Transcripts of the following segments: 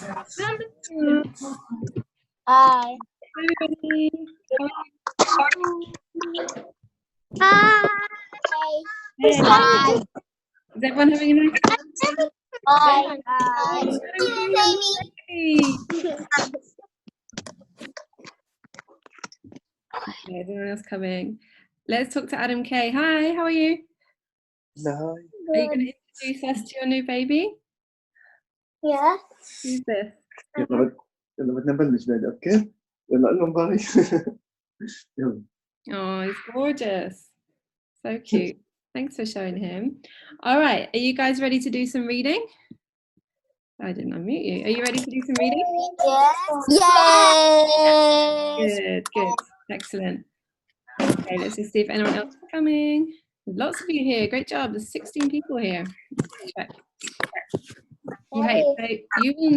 Hi. Everybody. Hi. Hey. Is everyone having a nice day? Hi. Hey. Okay, everyone else coming. Let's talk to Adam K. Hi, how are you? Hi. Are you going to introduce us to your new baby? Yeah. Who's this? يلا بنبلش بعد اوكي يلا قول لهم باي يلا Oh, he's gorgeous. So cute. Thanks for showing him. All right, are you guys ready to do some reading? I didn't unmute you. Are you ready to do some reading? Yes. Good, good. Excellent. Okay, let's just see if anyone else is coming. There's lots of you here. Great job. There's 16 people here. Check. Okay, so you will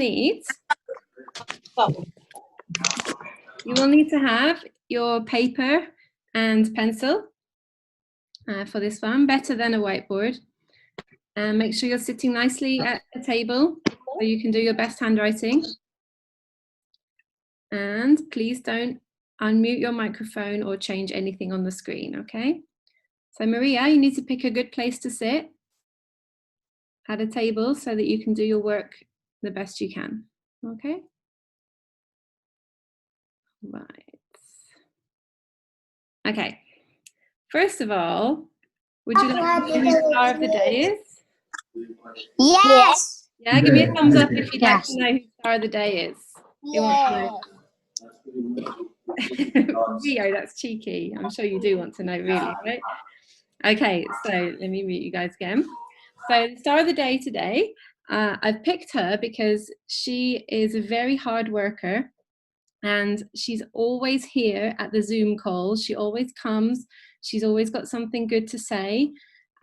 need to have your paper and pencil for this one, better than a whiteboard. And make sure you're sitting nicely at the table so you can do your best handwriting. And please don't unmute your microphone or change anything on the screen, okay? So Maria, you need to pick a good place to sit at a table so that you can do your work the best you can, okay? Right. Okay, first of all, would you like to know who the star of the day is? Yes. Yeah, give me a thumbs up if you'd like to know who the star of the day is. You want to know? Rio, that's cheeky. I'm sure you do want to know, really, right? Okay, so let me mute you guys again. So the star of the day today, I've picked her because she is a very hard worker and she's always here at the Zoom calls. She always comes. She's always got something good to say.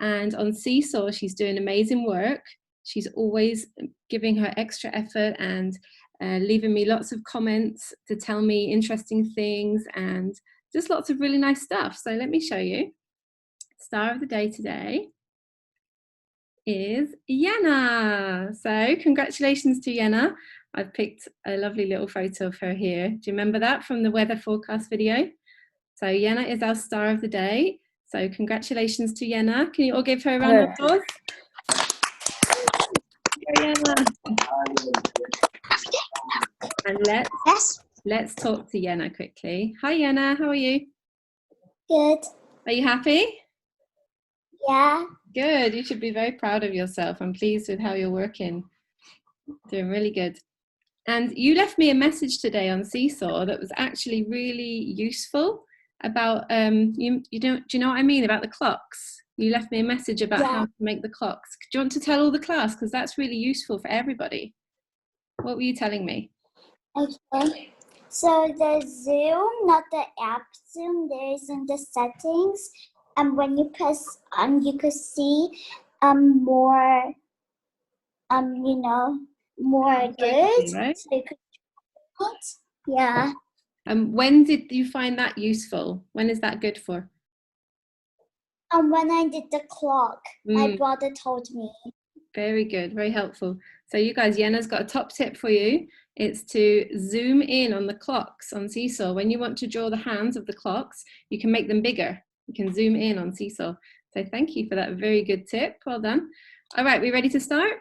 And on Seesaw, she's doing amazing work. She's always giving her extra effort and leaving me lots of comments to tell me interesting things and just lots of really nice stuff. So let me show you. Star of the day today is Yenna. So congratulations to Yenna. I've picked a lovely little photo of her here. Do you remember that from the weather forecast video? So Yenna is our star of the day. So congratulations to Yenna. Can you all give her a round of applause? And let's talk to Yenna quickly. Hi Yenna, how are you? Good. Are you happy? Yeah. Good, you should be very proud of yourself. I'm pleased with how you're working. Doing really good. And you left me a message today on Seesaw that was actually really useful about, do you know what I mean about the clocks? You left me a message about how to make the clocks. Do you want to tell all the class? Because that's really useful for everybody. What were you telling me? Okay. So the Zoom, not the app Zoom, there is in the settings. And when you press on, you could see more, more good. Right? So you could, yeah. When did you find that useful? When is that good for? When I did the clock, my brother told me. Very good, very helpful. So you guys, Yenna's got a top tip for you. It's to zoom in on the clocks on Seesaw. When you want to draw the hands of the clocks, you can make them bigger. You can zoom in on Seesaw. So thank you for that very good tip. Well done. All right, we ready to start?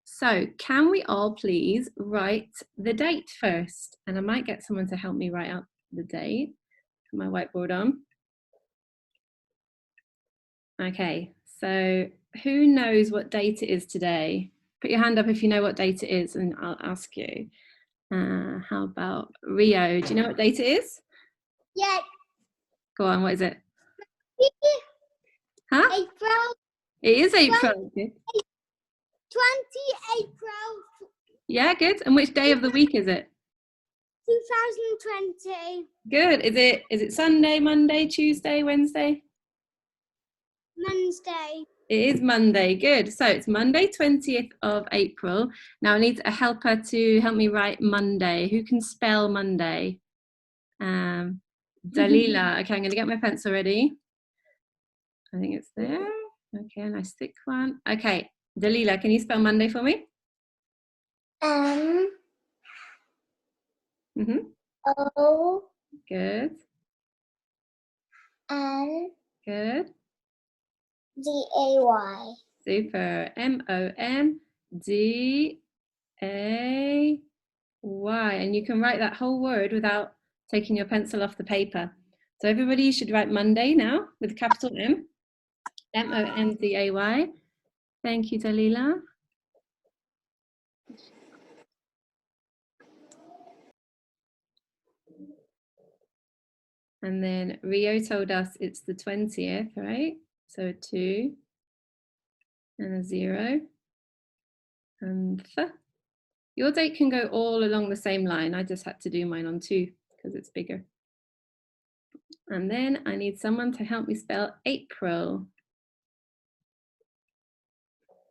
So can we all please write the date first? And I might get someone to help me write out the date. Put my whiteboard on. Okay, so who knows what date it is today? Put your hand up if you know what date it is and I'll ask you. How about Rio? Do you know what date it is? Yeah. Go on, what is it? Huh? April. It is April. 20 April. Yeah, good. And which day of the week is it? 2020. Good. Is it Sunday, Monday, Tuesday, Wednesday? Wednesday. It is Monday. Good. So it's Monday, 20th of April. Now I need a helper to help me write Monday. Who can spell Monday? Dalila. Okay, I'm going to get my pencil ready. I think it's there. Okay, nice thick one. Okay, Dalila, can you spell Monday for me? M Mm-hmm. O Good. N Good. D A Y. Super. M-O-N-D-A-Y. And you can write that whole word without taking your pencil off the paper. So everybody should write Monday now with a capital M. M-O-N-D-A-Y. Thank you, Dalila. And then Rio told us it's the 20th, right? So a 2 and a 0 and th. Your date can go all along the same line. I just had to do mine on 2 because it's bigger. And then I need someone to help me spell April.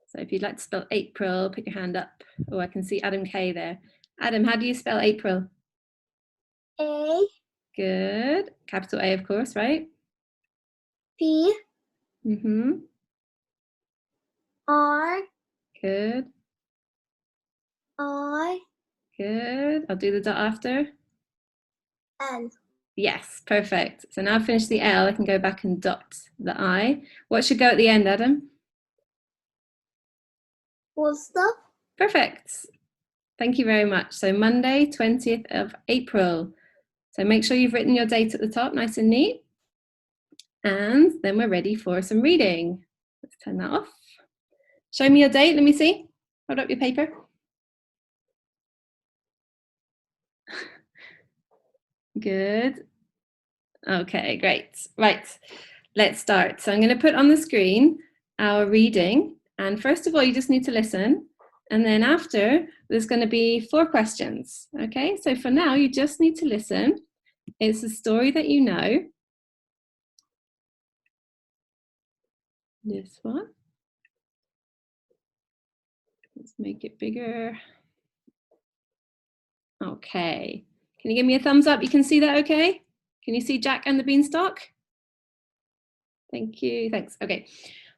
So if you'd like to spell April, put your hand up. Oh, I can see Adam K there. Adam, how do you spell April? A Good. Capital A, of course, right? P Mm-hmm. R Good. I Good. I'll do the dot after. N. Yes, perfect. So now I've finished the L, I can go back and dot the I. What should go at the end, Adam? Full stop. Perfect. Thank you very much. So Monday, 20th of April. So make sure you've written your date at the top, nice and neat. And then we're ready for some reading. Let's turn that off. Show me your date, let me see. Hold up your paper. Good. Okay, great. Right, let's start. So I'm going to put on the screen our reading. And first of all, you just need to listen. And then after, there's going to be 4 questions. Okay, so for now, you just need to listen. It's a story that you know. This one. Let's make it bigger. Okay. Can you give me a thumbs up? You can see that okay? Can you see Jack and the Beanstalk? Thank you. Thanks. Okay.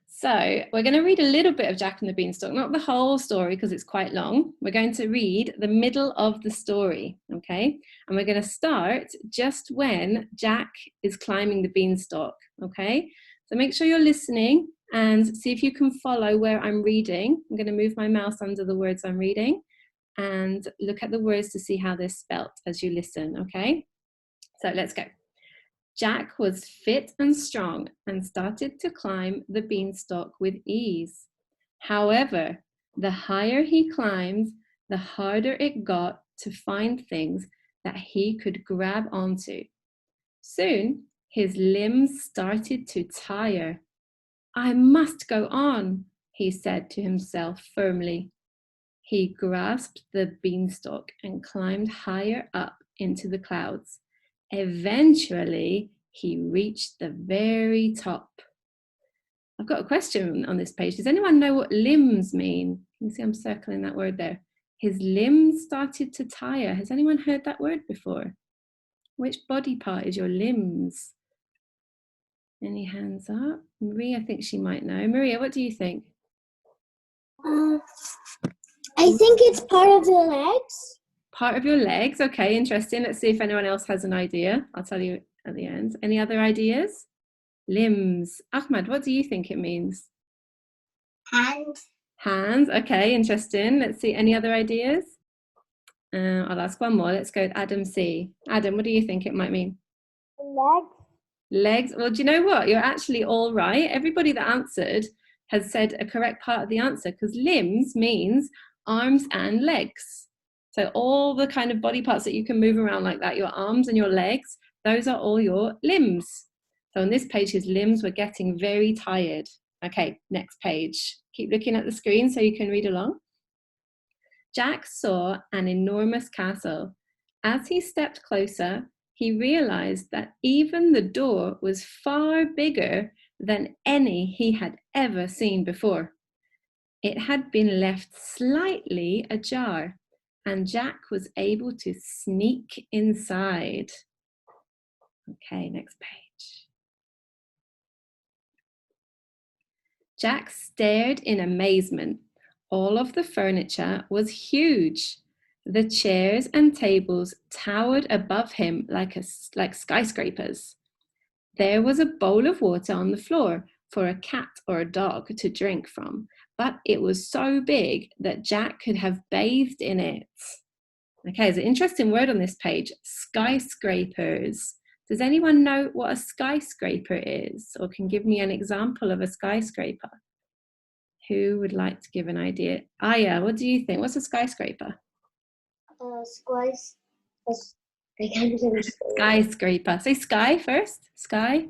So we're going to read a little bit of Jack and the Beanstalk, not the whole story because it's quite long. We're going to read the middle of the story, okay? And we're going to start just when Jack is climbing the beanstalk, okay? So make sure you're listening and see if you can follow where I'm reading. I'm going to move my mouse under the words I'm reading and look at the words to see how they're spelt as you listen, okay? So let's go. Jack was fit and strong and started to climb the beanstalk with ease. However, the higher he climbed, the harder it got to find things that he could grab onto. Soon, his limbs started to tire. I must go on, he said to himself firmly. He grasped the beanstalk and climbed higher up into the clouds. Eventually, he reached the very top. I've got a question on this page. Does anyone know what limbs mean? You see I'm circling that word there. His limbs started to tire. Has anyone heard that word before? Which body part is your limbs? Any hands up? Maria, I think she might know. Maria, what do you think? I think it's part of the legs. Part of your legs. Okay, interesting. Let's see if anyone else has an idea. I'll tell you at the end. Any other ideas? Limbs. Ahmad, what do you think it means? Hands. Hands. Okay, interesting. Let's see. Any other ideas? I'll ask one more. Let's go with Adam C. Adam, what do you think it might mean? Legs. Legs. Well, do you know what? You're actually all right. Everybody that answered has said a correct part of the answer because limbs means arms and legs. So all the kind of body parts that you can move around like that, your arms and your legs, those are all your limbs. So on this page, his limbs were getting very tired. Okay, next page. Keep looking at the screen so you can read along. Jack saw an enormous castle. As he stepped closer, he realized that even the door was far bigger than any he had ever seen before. It had been left slightly ajar, and Jack was able to sneak inside. Okay, next page. Jack stared in amazement. All of the furniture was huge. The chairs and tables towered above him like skyscrapers. There was a bowl of water on the floor for a cat or a dog to drink from, but it was so big that Jack could have bathed in it. Okay, there's an interesting word on this page, skyscrapers. Does anyone know what a skyscraper is, or can give me an example of a skyscraper? Who would like to give an idea? Aya, what do you think? What's a skyscraper? I can't even say it. Skyscraper. Say sky first. Sky.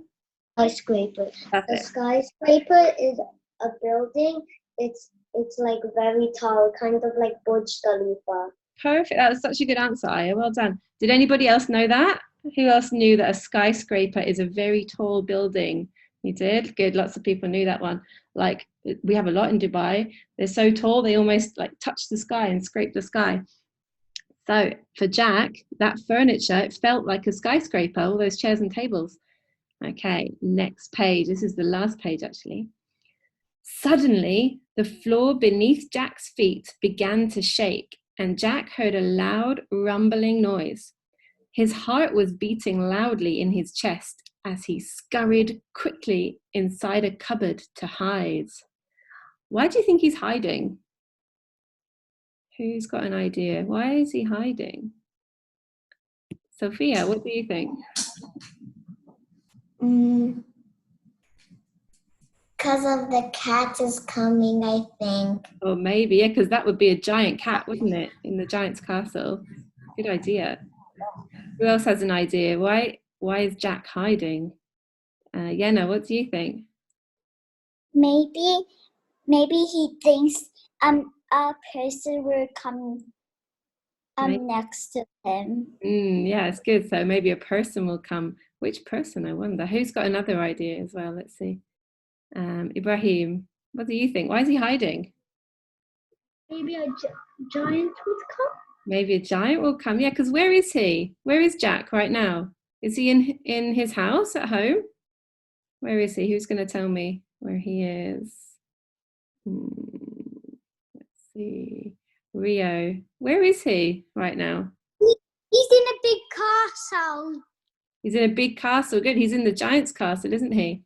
Skyscraper. That's A it. skyscraper is a building. It's like very tall, kind of like Burj Khalifa. Perfect. That was such a good answer, Aya. Well done. Did anybody else know that? Who else knew that a skyscraper is a very tall building? You did? Good. Lots of people knew that one. Like, we have a lot in Dubai. They're so tall, they almost like touch the sky and scrape the sky. So for Jack, that furniture, it felt like a skyscraper, all those chairs and tables. Okay, next page. This is the last page, actually. Suddenly, the floor beneath Jack's feet began to shake, and Jack heard a loud, rumbling noise. His heart was beating loudly in his chest as he scurried quickly inside a cupboard to hide. Why do you think he's hiding? Who's got an idea? Why is he hiding? Sophia, what do you think? Because of the cat is coming, I think. Or maybe, yeah, because that would be a giant cat, wouldn't it, in the giant's castle? Good idea. Who else has an idea? Why is Jack hiding? Yenna, what do you think? Maybe he thinks a person will come next to him. Yeah, it's good. So maybe a person will come. Which person, I wonder? Who's got another idea as well? Let's see. Ibrahim, what do you think? Why is he hiding? Maybe a giant would come. Maybe a giant will come. Yeah, because where is he? Where is Jack right now? Is he in his house at home? Where is he? Who's going to tell me where he is? Let's see. Rio, where is he right now? He's in a big castle. He's in a big castle. Good. He's in the giant's castle, isn't he?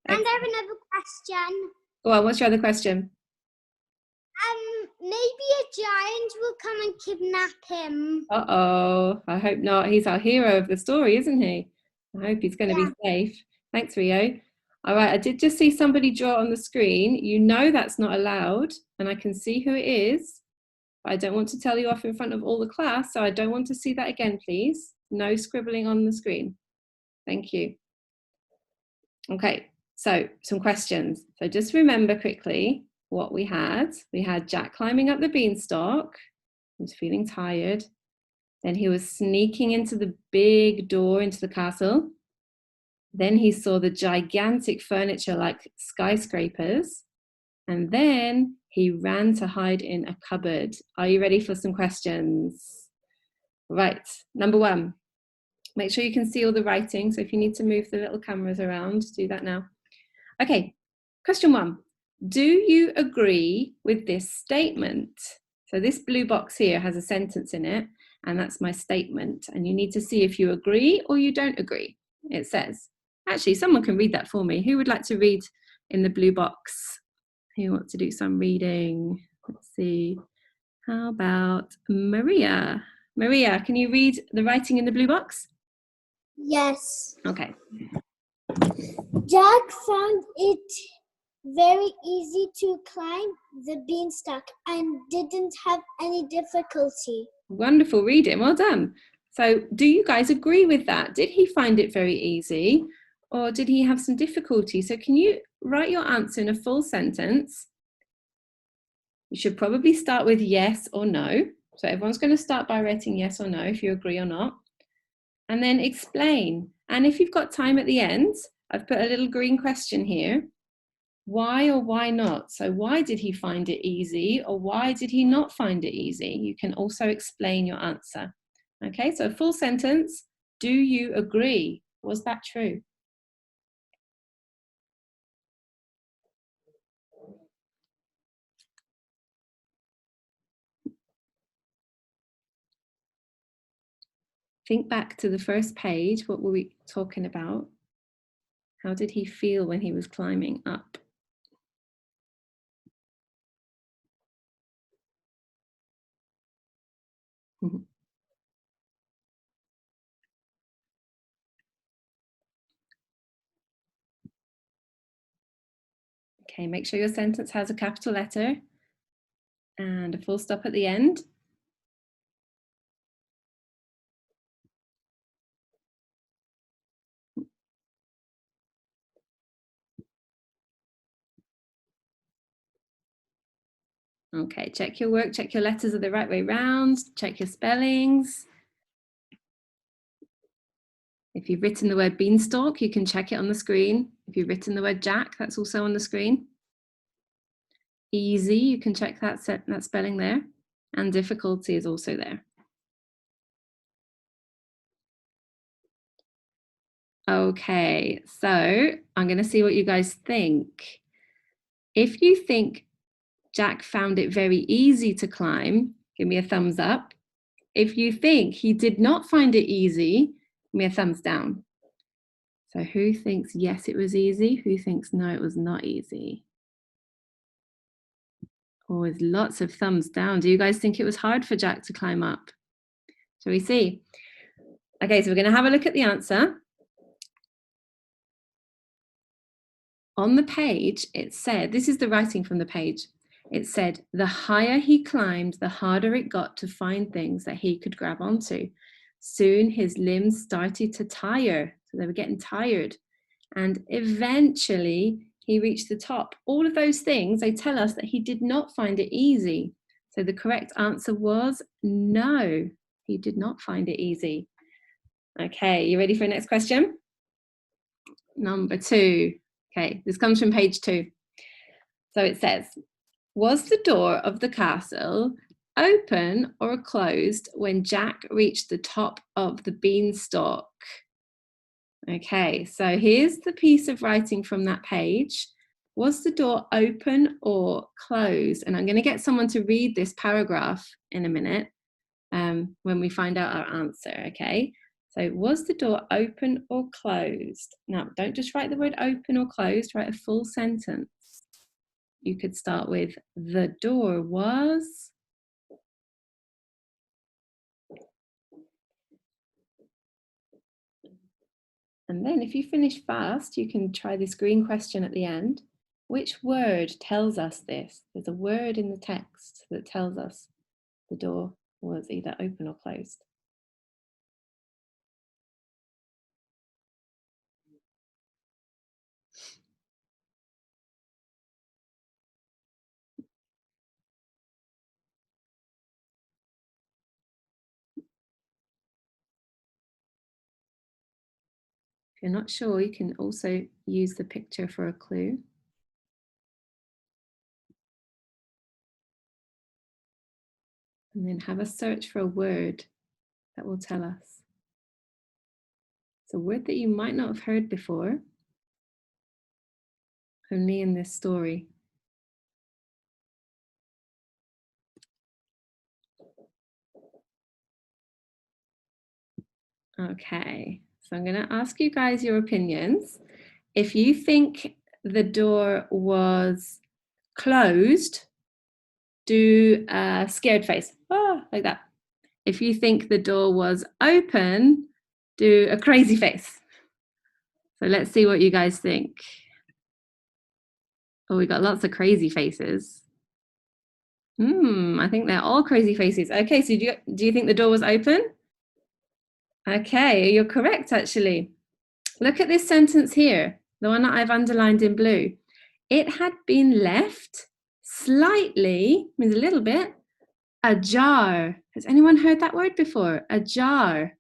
And I have another question. Go on, what's your other question? Maybe a giant will come and kidnap him. Uh-oh, I hope not. He's our hero of the story, isn't he? I hope he's going to be safe. Thanks, Rio. All right, I did just see somebody draw on the screen. You know that's not allowed, and I can see who it is. But I don't want to tell you off in front of all the class, so I don't want to see that again, please. No scribbling on the screen. Thank you. Okay, so some questions. So just remember quickly what we had. We had Jack climbing up the beanstalk. He was feeling tired. Then he was sneaking into the big door into the castle. Then he saw the gigantic furniture like skyscrapers. And then he ran to hide in a cupboard. Are you ready for some questions? Right, number one. Make sure you can see all the writing. So if you need to move the little cameras around, do that now. Okay, question one. Do you agree with this statement? So this blue box here has a sentence in it, and that's my statement. And you need to see if you agree or you don't agree. It says, actually, someone can read that for me. Who would like to read in the blue box? Who wants to do some reading? Let's see. How about Maria? Maria, can you read the writing in the blue box? Yes. Okay. Jack found it very easy to climb the beanstalk and didn't have any difficulty. Wonderful reading, well done. So do you guys agree with that? Did he find it very easy or did he have some difficulty? So can you write your answer in a full sentence? You should probably start with yes or no. So everyone's going to start by writing yes or no if you agree or not. And then explain. And if you've got time at the end, I've put a little green question here. Why or why not? So why did he find it easy or why did he not find it easy? You can also explain your answer. Okay, so full sentence. Do you agree? Was that true? think back to the first page. What were we talking about? How did he feel when he was climbing up? Okay, make sure your sentence has a capital letter and a full stop at the end. Okay, check your work, check your letters are the right way round, check your spellings. If you've written the word beanstalk, you can check it on the screen. If you've written the word Jack, that's also on the screen. Easy, you can check that spelling there. And difficulty is also there. Okay, so I'm going to see what you guys think. If you think Jack found it very easy to climb, give me a thumbs up. If you think he did not find it easy, give me a thumbs down. So who thinks yes, it was easy? Who thinks no, it was not easy? Oh, there's lots of thumbs down. Do you guys think it was hard for Jack to climb up? Shall we see? Okay, so we're going to have a look at the answer. On the page, it said, this is the writing from the page. It said, the higher he climbed, the harder it got to find things that he could grab onto. Soon his limbs started to tire. So they were getting tired. And eventually he reached the top. All of those things, they tell us that he did not find it easy. So the correct answer was no, he did not find it easy. Okay, you ready for the next question? Number 2. Okay, this comes from page 2. So it says, was the door of the castle open or closed when Jack reached the top of the beanstalk? Okay, so here's the piece of writing from that page. Was the door open or closed? And I'm going to get someone to read this paragraph in a minute when we find out our answer, okay? So was the door open or closed? Now, don't just write the word open or closed, write a full sentence. You could start with, the door was. And then if you finish fast, you can try this green question at the end. Which word tells us this? There's a word in the text that tells us the door was either open or closed. If you're not sure, you can also use the picture for a clue. And then have a search for a word that will tell us. It's a word that you might not have heard before, only in this story. Okay, so I'm going to ask you guys your opinions. If you think the door was closed, do a scared face, like that. If you think the door was open, do a crazy face. So let's see what you guys think. Oh, we got lots of crazy faces. I think they're all crazy faces. Okay, so do you think the door was open? Okay, you're correct actually. Look at this sentence here, the one that I've underlined in blue. It had been left slightly, means a little bit, ajar. Has anyone heard that word before? Ajar.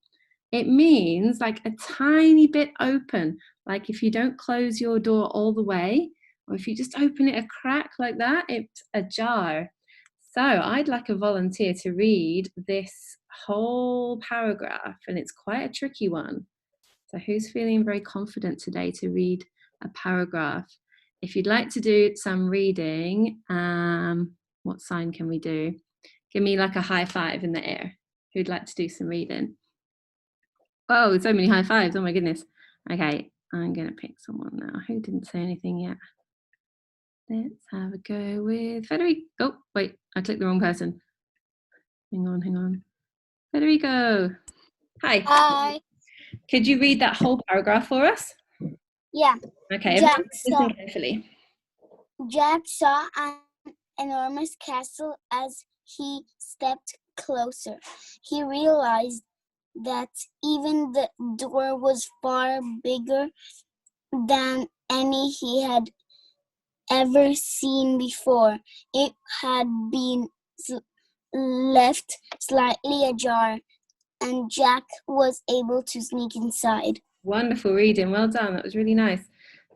It means like a tiny bit open, like if you don't close your door all the way, or if you just open it a crack like that, it's ajar. So I'd like a volunteer to read this whole paragraph, and it's quite a tricky one. So who's feeling very confident today to read a paragraph? If you'd like to do some reading, what sign can we do? Give me like a high five in the air. Who'd like to do some reading? Oh, so many high fives. Oh my goodness. Okay, I'm going to pick someone now. Who didn't say anything yet? Let's have a go with Federico. Oh, wait, I clicked the wrong person. Hang on. Federico. Hi. Hi. Could you read that whole paragraph for us? Yeah. Okay, Jack everyone listen carefully. Jack saw an enormous castle as he stepped closer. He realized that even the door was far bigger than any he had ever seen before. It had been left slightly ajar, and Jack was able to sneak inside. Wonderful reading. Well done. That was really nice.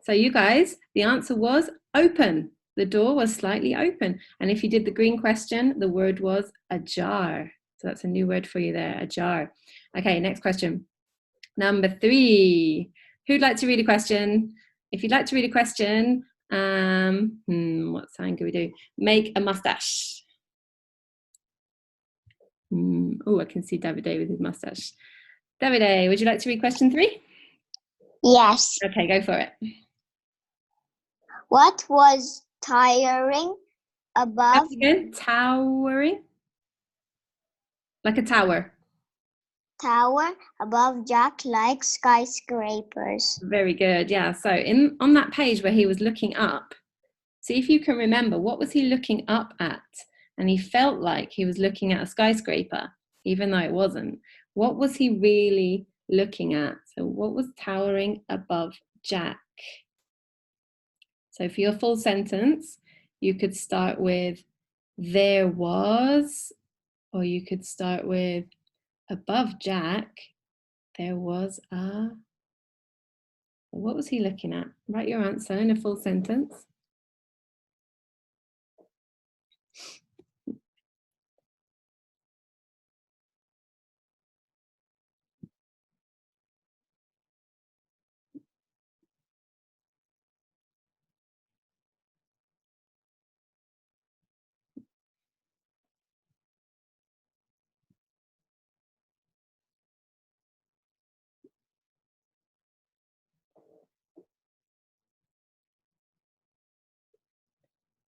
So you guys, the answer was open. The door was slightly open. And if you did the green question, the word was ajar. So that's a new word for you there, ajar. Okay, next question. Number 3. Who'd like to read a question? If you'd like to read a question, what sign can we do? Make a mustache. Oh, I can see Davide with his mustache. Davide, would you like to read question 3? Yes. Okay, go for it. What was tiring above? Again, towering, like a tower. Tower above Jack like skyscrapers. Very good. Yeah. So on that page where he was looking up, see if you can remember, what was he looking up at? And he felt like he was looking at a skyscraper, even though it wasn't. What was he really looking at? So what was towering above Jack? So for your full sentence, you could start with there was, or you could start with above Jack, there was a... What was he looking at? Write your answer in a full sentence.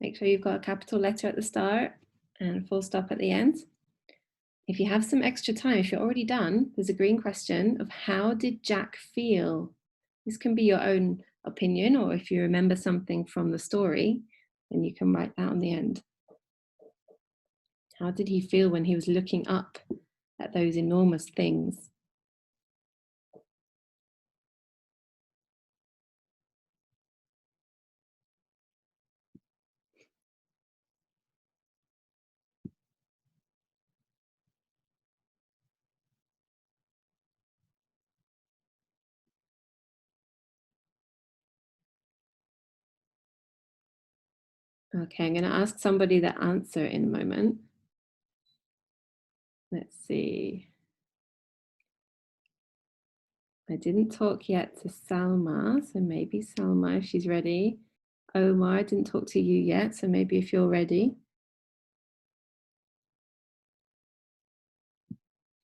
Make sure you've got a capital letter at the start and a full stop at the end. If you have some extra time, if you're already done, there's a green question of how did Jack feel? This can be your own opinion, or if you remember something from the story, then you can write that on the end. How did he feel when he was looking up at those enormous things? Okay, I'm going to ask somebody the answer in a moment. Let's see. I didn't talk yet to Salma, so maybe Salma, if she's ready. Omar, I didn't talk to you yet, so maybe if you're ready.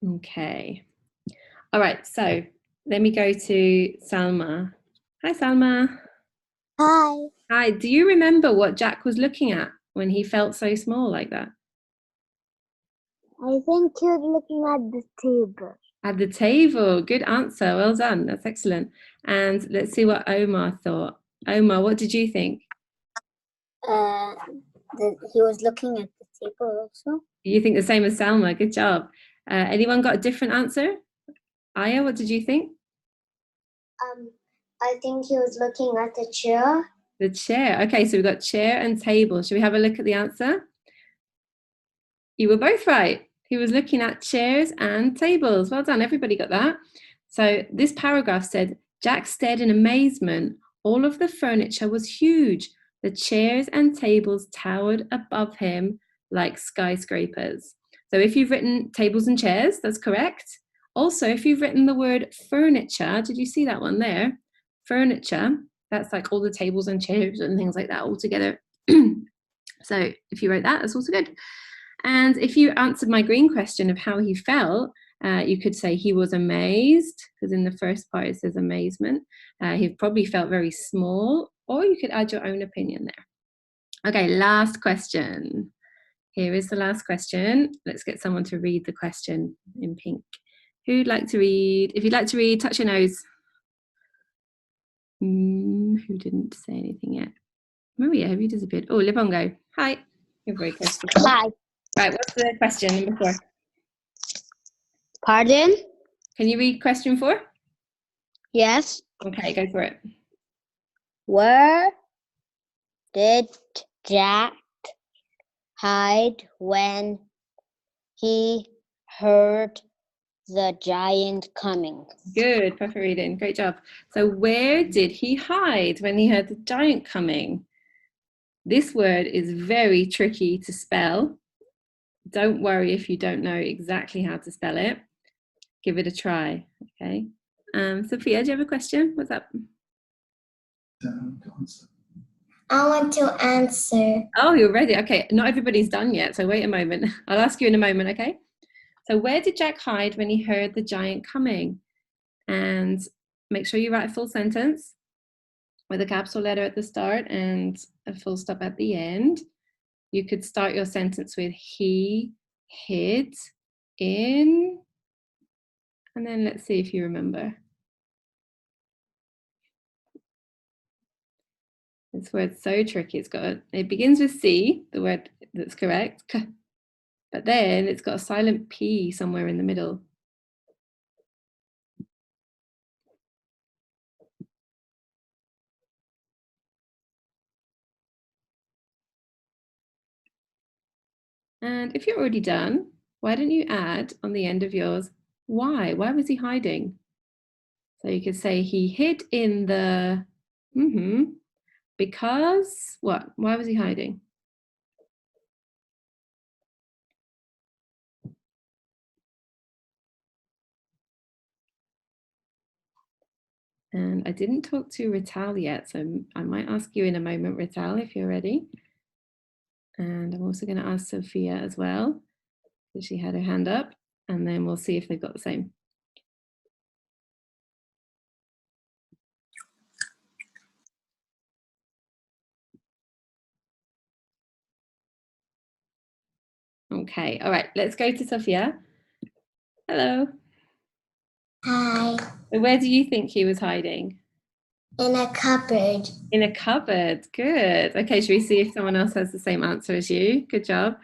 Okay. All right, so let me go to Salma. Hi, Salma. Hi. Hi, do you remember what Jack was looking at when he felt so small like that? I think you're looking at the table. At the table. Good answer. Well done. That's excellent. And let's see what Omar thought. Omar, what did you think? He was looking at the table also. You think the same as Salma. Good job. Anyone got a different answer? Aya, what did you think? I think he was looking at the chair. The chair. Okay, so we've got chair and table. Should we have a look at the answer? You were both right. He was looking at chairs and tables. Well done, everybody got that. So this paragraph said, Jack stared in amazement. All of the furniture was huge. The chairs and tables towered above him like skyscrapers. So if you've written tables and chairs, that's correct. Also, if you've written the word furniture, did you see that one there? Furniture, that's like all the tables and chairs and things like that all together. So if you wrote that, that's also good. And if you answered my green question of how he felt, You could say he was amazed, because in the first part it says amazement. He probably felt very small, or you could add your own opinion there. Okay, last question. Here is the last question. Let's get someone to read the question in pink. Who'd like to read? If you'd like to read, touch your nose. Who didn't say anything yet? Maria, have you disappeared? Oh, Livongo. Hi. You're very close to the Hi. Right, what's the question number 4? Pardon? Can you read question 4? Yes. Okay, go for it. Where did Jack hide when he heard the giant coming? Good, perfect reading. Great job. So where did he hide when he heard the giant coming? This word is very tricky to spell. Don't worry if you don't know exactly how to spell it. Give it a try, okay? Sophia, do you have a question? What's up? I want to answer. Oh, you're ready. Okay, not everybody's done yet, so wait a moment. I'll ask you in a moment, okay? So where did Jack hide when he heard the giant coming? And make sure you write a full sentence with a capital letter at the start and a full stop at the end. You could start your sentence with he hid in, and then let's see if you remember. This word's so tricky. It begins with C, the word that's correct, but then it's got a silent P somewhere in the middle. And if you're already done, why don't you add on the end of yours, why? Why was he hiding? So you could say he hid in the, because what? Why was he hiding? And I didn't talk to Rital yet, so I might ask you in a moment, Rital, if you're ready. And I'm also going to ask Sophia as well, because she had her hand up, and then we'll see if they've got the same. Okay, all right, let's go to Sophia. Hello. Hi. Where do you think he was hiding? In a cupboard. In a cupboard, good. Okay, should we see if someone else has the same answer as you? Good job.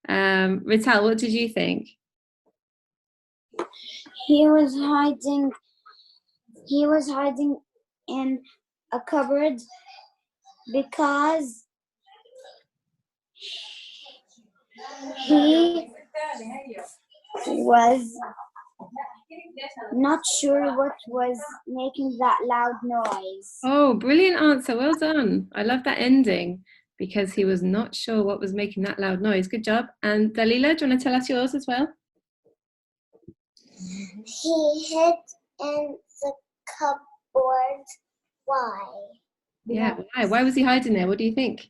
Rital, what did you think? He was hiding in a cupboard because he was not sure what was making that loud noise. Oh, brilliant answer. Well done. I love that ending, because he was not sure what was making that loud noise. Good job. And Dalila, do you want to tell us yours as well? He hid in the cupboard. Why? Yeah, why? Why was he hiding there? What do you think?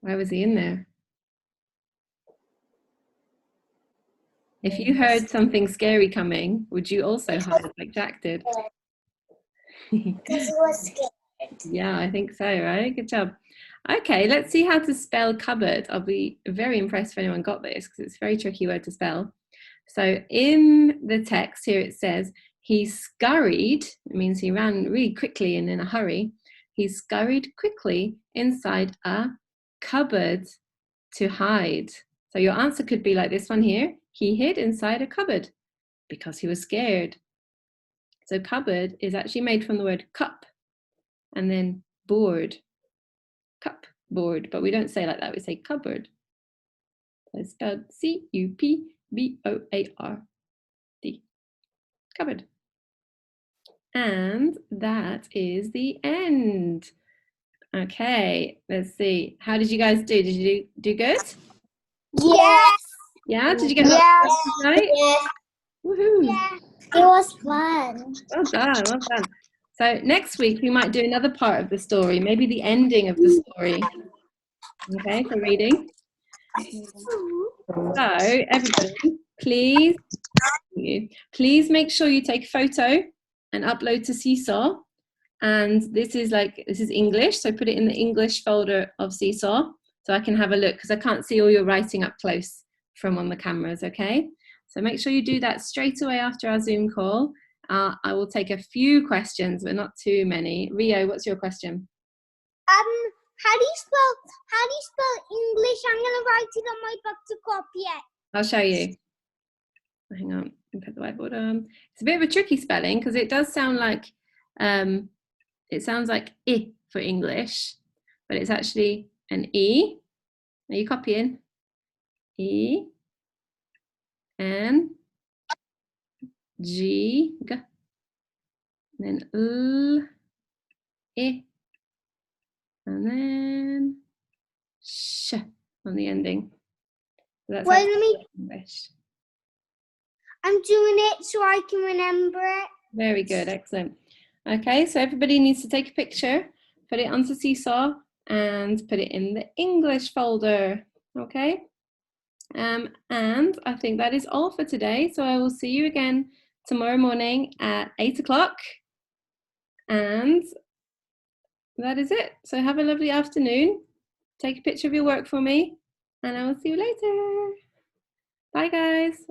Why was he in there? If you heard something scary coming, would you also hide like Jack did? Because he was scared. Yeah, I think so, right? Good job. Okay, let's see how to spell cupboard. I'll be very impressed if anyone got this, because it's a very tricky word to spell. So in the text here it says, he scurried, it means he ran really quickly and in a hurry. He scurried quickly inside a cupboard to hide. So your answer could be like this one here. He hid inside a cupboard because he was scared. So cupboard is actually made from the word cup and then board. Cup, board, but we don't say like that, we say cupboard. It's spelled C-U-P-B-O-A-R-D. Cupboard. And that is the end. Okay, let's see. How did you guys do? Did you do good? Yes. Yeah, did you get Yes. right? Yes. Woohoo! Yeah. It was fun. Well done, well done. So next week we might do another part of the story, maybe the ending of the story. Okay, for reading. So everybody, please make sure you take a photo and upload to Seesaw. And this is English, so put it in the English folder of Seesaw so I can have a look, because I can't see all your writing up close from on the cameras. Okay, so make sure you do that straight away after our Zoom call. I will take a few questions, but not too many. Rio, what's your question? How do you spell English? I'm gonna write it on my book to copy it. I'll show you. Hang on, I'll put the whiteboard on. It's a bit of a tricky spelling because it does sound like it sounds like I for English, but it's actually an E. Are you copying? E N G, and then L I, and then sh on the ending. So that's Wait, let me. English. I'm doing it so I can remember it. Very good, excellent. Okay, so everybody needs to take a picture, put it onto Seesaw, and put it in the English folder. Okay, and I think that is all for today. So I will see you again tomorrow morning at 8 o'clock. And that is it. So have a lovely afternoon. Take a picture of your work for me, and I will see you later. Bye, guys.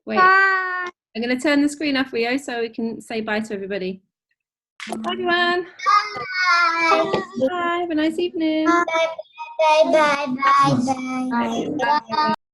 Wait, Bye. I'm going to turn the screen off, Rio, so we can say bye to everybody. Bye, everyone. Bye. Bye. Have a nice evening. Bye. Bye. Bye. Bye. Bye. Bye.